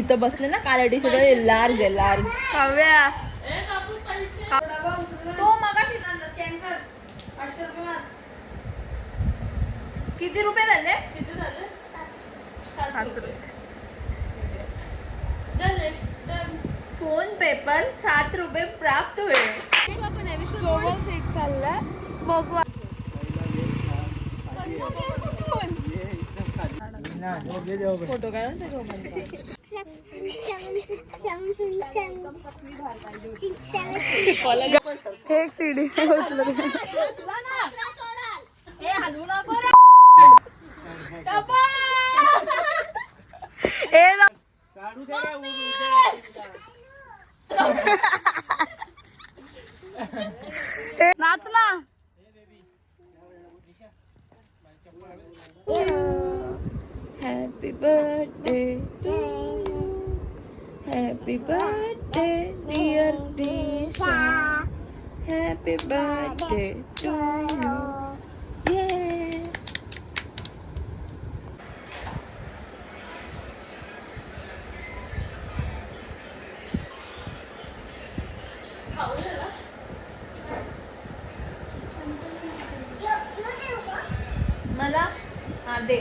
इथं बसले ना काला टी शर्ट लार्ज आहे लार्ज. काव्या तो मगाशी स्कॅन कर 500 रुपये मार. किती रुपये झाले? 7 रुपये. फोन पे पर 7 रुपये प्राप्त हुए. चोवल सीट चाललाय बघू. फोटो काढा हे एक सीडी उचलत. नाच ना. Happy birthday to you. Happy birthday dear Disha. Happy birthday to you. Yeah. मला हा दे.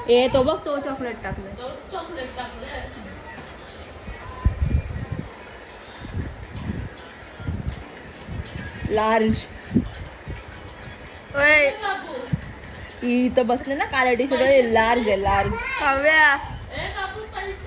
ए तो बघ तो चॉकलेट टाकलं. लार्ज. इथं बसले ना काला टी शर्ट लार्ज आहे लार्ज. काव्या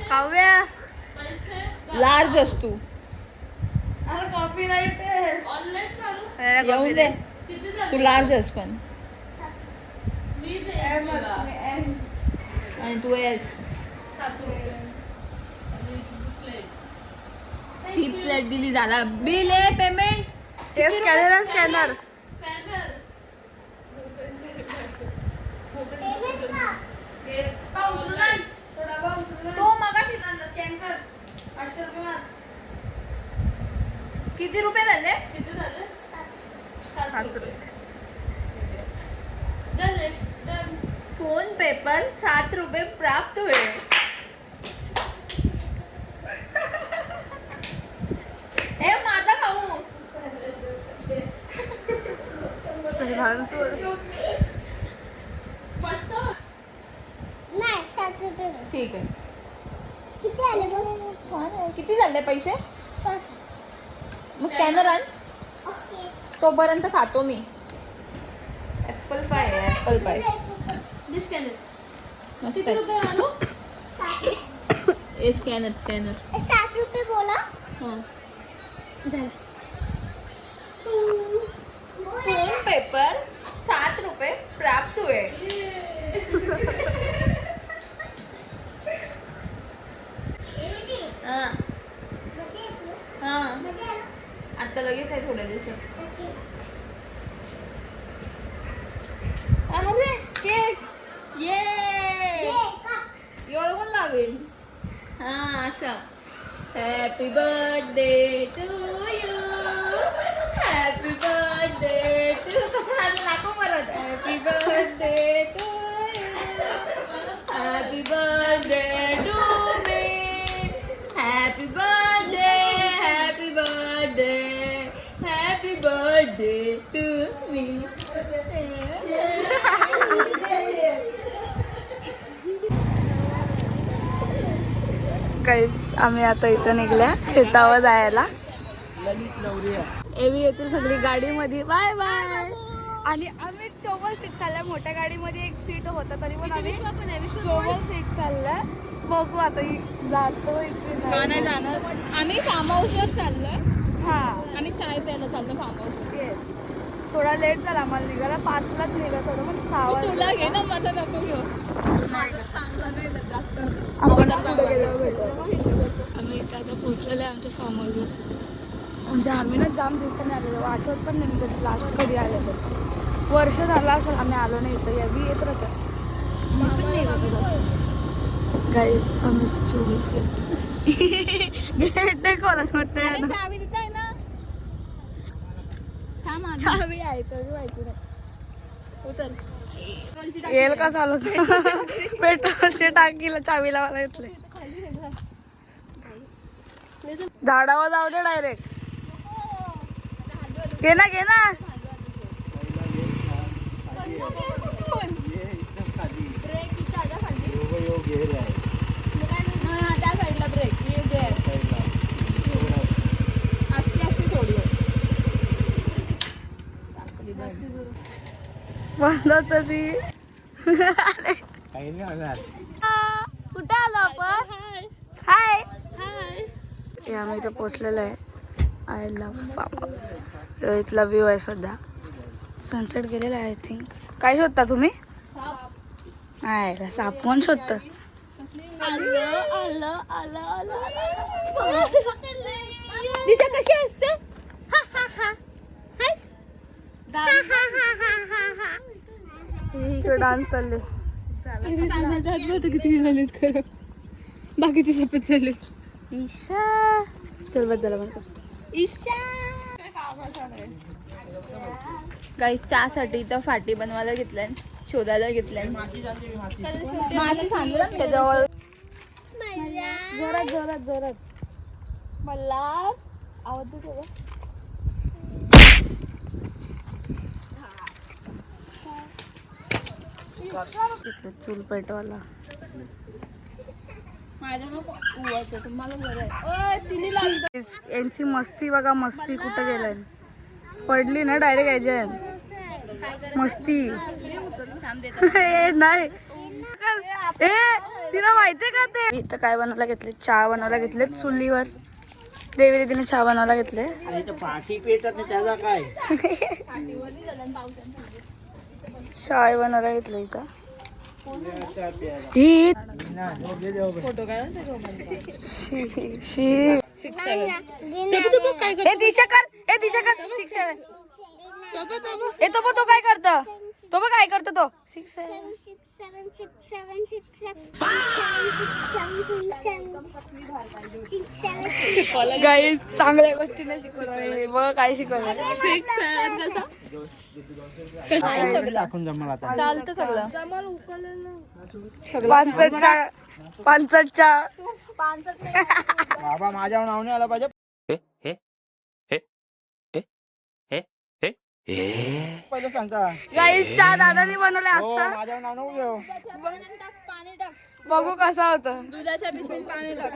काव्या लार्ज असतो. अरे कॉपीराइट येऊन दे तू लार्ज आहेस पण. आणि तू एस. ती प्लेट दिली झाला. बिल आहे पेमेंट. स्कॅनर स्कॅनर तो मगाशी स्कॅन कर 500 रुपये मार. किती रुपये झाले? 7 रुपये. फोन पे पर 7 रुपये प्राप्त हुए. ए माझा खाऊ. ठीक आहे. किती आले बघ. छान आहे. किती झाले पैसे? मग स्कॅनर आण. ओके. तोपर्यंत खातो मी. ऍपल पाय आहे ऍपल पाय. मस्त आहे. ए स्कॅनर 7 रुपये बोला. हां झालं. फोन पे पर 7 रुपये प्राप्त हुए. हां हां आता लगेच आहे थोड्या दिवसात. अरे केक. ये एवढं कोण लावेल. हां असं. Happy birthday to you. Happy birthday to. कसं लागलं दाखव परत. Happy birthday to you. Happy birthday to me. Happy birthday happy birthday happy birthday to me. Guys आम्ही आता इथं निघल्या शेतावर जायला. एवी येतील सगळी गाडीमध्ये. Bye bye. आणि आम्ही चोवल सीट चालल्या. मोठ्या गाडीमध्ये एक सीट होता तरी पण आम्ही चोवल सीट चालल्या. बघू आता जातो इथे नाही जाणार. आम्ही फार्म हाऊसवर चाललोय. हा आम्ही चाय प्यायला चाललो फार्म हाऊस. येस. थोडा लेट झाला आम्हाला निघायला. 5लाच निघत होतं पण 6 वाजता. तुला घे ना मला नको घेऊ. आपण पुढे गेल्यावर भेटू. आम्ही इथं आता पोहोचलेलो आहे आमच्या फार्म हाऊसवर. म्हणजे आम्ही ना जाम दिवसांनी आलेलो. आठवत पण नाही मी कधी लास्ट कधी आलेलो. वर्ष झालं असेल आम्ही आलो नाही इथं. यावी येत राहतं. गाईस आम्ही 24 गेट नाही खोलत म्हटलं चावी देताय ना चावी आहे तरी माहिती नाही उतर येल का चालत पेट्रोलची टाकीला चावी लावायला घेतले झाडावर जाऊ दे डायरेक्ट घे ना त्या साईडला ब्रेक बंद होतं ती कुठे आलो आपण हाय हे आम्ही इथं पोचलेलो आहे आय लव्ह फार्म हाऊस इथला व्ह्यू आहे सध्या सनसेट गेलेला आहे आय थिंक काय शोधता तुम्ही नाही साप कोण शोधतं दिशा कशी असते इकडे डान्स चालले किती झालेत खरं बाकीचे सफेद झाले ईशा चल बद्दल काही चहासाठी तर फाटी बनवायला घेतल्या शोधायला घेतल्या माझी सांगू त्याच्यावर जोरात मला आवडतो सगळं चूल पेटवाला तुम्हाला बरं आहे तिने लागली यांची मस्ती बघा मस्ती कुठं गेलाय पडली ना डायरेक्ट याच्यात मस्ती ए नाही ए तिला माहितीये का ते इथं काय बनवायला घेतले चहा बनवायला घेतले चुलीवर देवी दीदीने चहा बनवायला घेतले चाय बनवायला घेतलं इथं फोटो काय दिशा कर तो काय करतो तो बघ काय करतो तो 6 7 गाईस चांगल्या गोष्टी नाही शिकवलं बघ काय शिकवलं चालतं सगळं पानसटच्या बाबा माझ्या नावाने आला पाहिजे पहिले सांगता गाईस चहा दादानी बनवले हो आजचा माझ्या नाव नको घेऊ पाणी टाक बघू कसा होता दुधाच्या पिशवीत पाणी टाक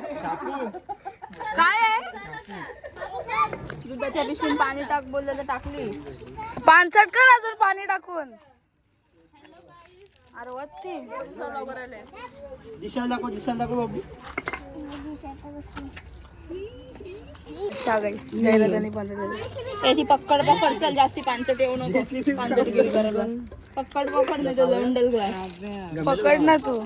काय आहे दुधाच्या पिशवीत पाणी टाक बोललं तर टाकली पानसट कर अजून पाणी टाकून अरे वत्ती दिशा दाखव बाबू चहा गाईस जयराजांनी बनवलेलं ती पक्कड चल जास्ती पानसट येऊ नको पानसट घेऊन करायला पक्कड नाही तो लंडल ग्लास पकड ना तू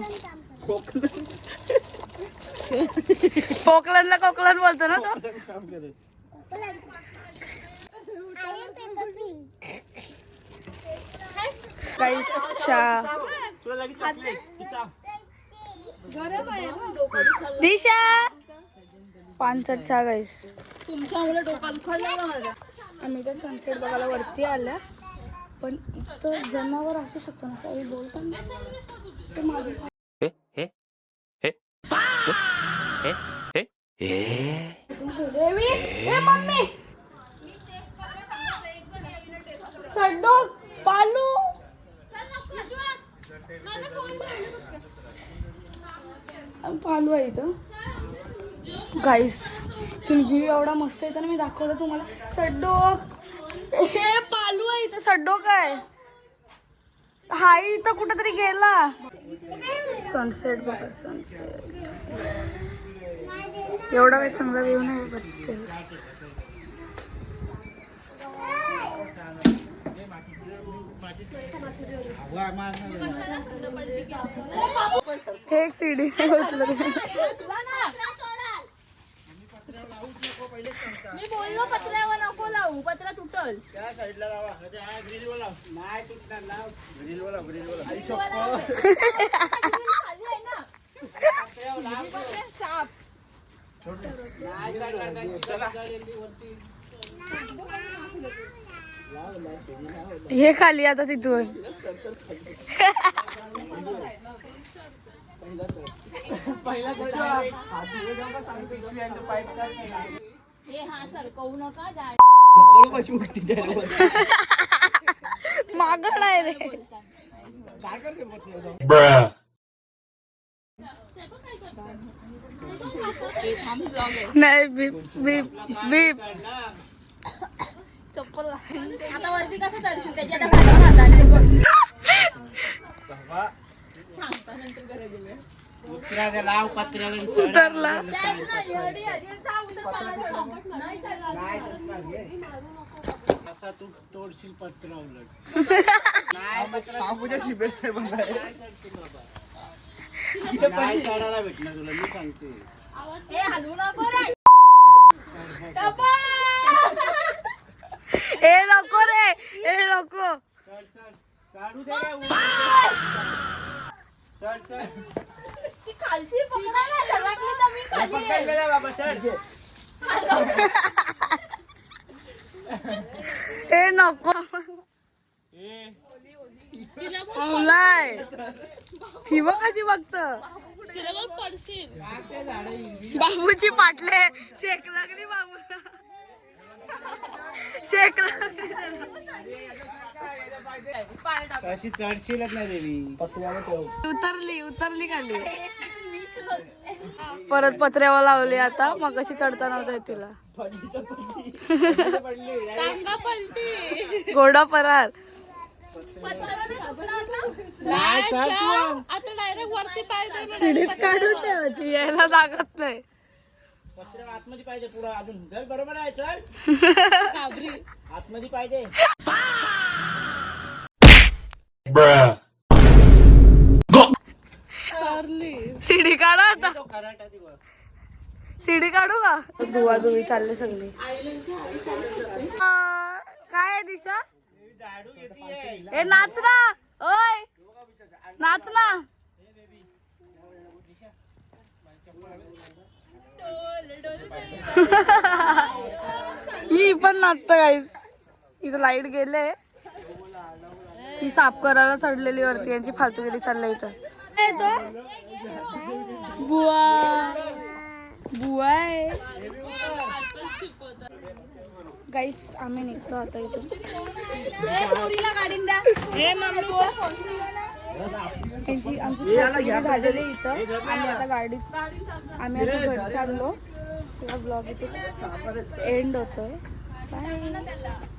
कोकलनला कोकलन बोलतो ना तो गाईस चहा दिशा पानसट चहा गाईस तुमच्यामुळे डोका दुखायला लागला माझा आम्ही तर सनसेट बघायला वरती आल्या पण इथं जनावर असू शकतो ना काही बोलताना ते माझी मम्मी सड्डो पालू पालू आहे इथं गाईस तुम्ही व्ह्यू एवढा मस्त येतो ना मी दाखवलं तुम्हाला सड्डोक हे पालू आहे इथं सड्डोक आहे हा इथं कुठेतरी गेला सनसेट बघा सनसेट एवढा काही चांगला व्ह्यू नाही बट स्टील हे एक सीडी उचलत मी बोललो पत्र्यावर नको लावू पत्रा तुटल त्या साईडला लावा ग्रिलवर लाव नाही तुटणार लाव ग्रिलवर लाव साप हे खाली आता तिथून मागं नाही रे. नाही बीप बीप बीप. चप्पल आता वरती कसं चढशील त्याची आता भांडण हाताने बघ. लाव पत्र्याला उतरला. असा तू तोडशील पत्र उलट शिबिर नाही चढायला भेटणार तुला मी सांगते. हलवू नको रे. ए नको रे ए नको. चढ चढ काढू दे चढ चढ ती खालची पकडायला लागली तर मी खाली पकडलेला बाबा चढ ए नको. आवलाय ही बघ कशी बघत. बाबूची पाटले शेक लागली बाबू शेक लागली. कशी चढशीलच नाही देवी उतरली उतरली खाली. परत पत्र्यावर लावली आता. मग कशी चढता नव्हता येत तिला. घोडा परार. शिडीत काढून ठेवायची यायला जागत नाही. पत्र आतमध्ये पाहिजे पुढं अजून चल बरोबर आहे चल आतमध्ये पाहिजे. शिडी काढा आता. शिडी काढू का. धुवा धुवी चालले सगळे. काय आहे दिशा. ए नाच ना ओय नाच ना. ही पण नाचत गाईस. इथं लाईट गेले. ही साफ करायला चढलेली वरती. यांची फालतूगिरी चालली इथं. बुवा बुवा आहे गाईस. आम्ही निघतो आता इथून. त्यांची आमची झालेली इथं. आम्ही आता गाडीत आम्ही आता घरी चाललो. ब्लॉग इथे एंड होतोय. बाय.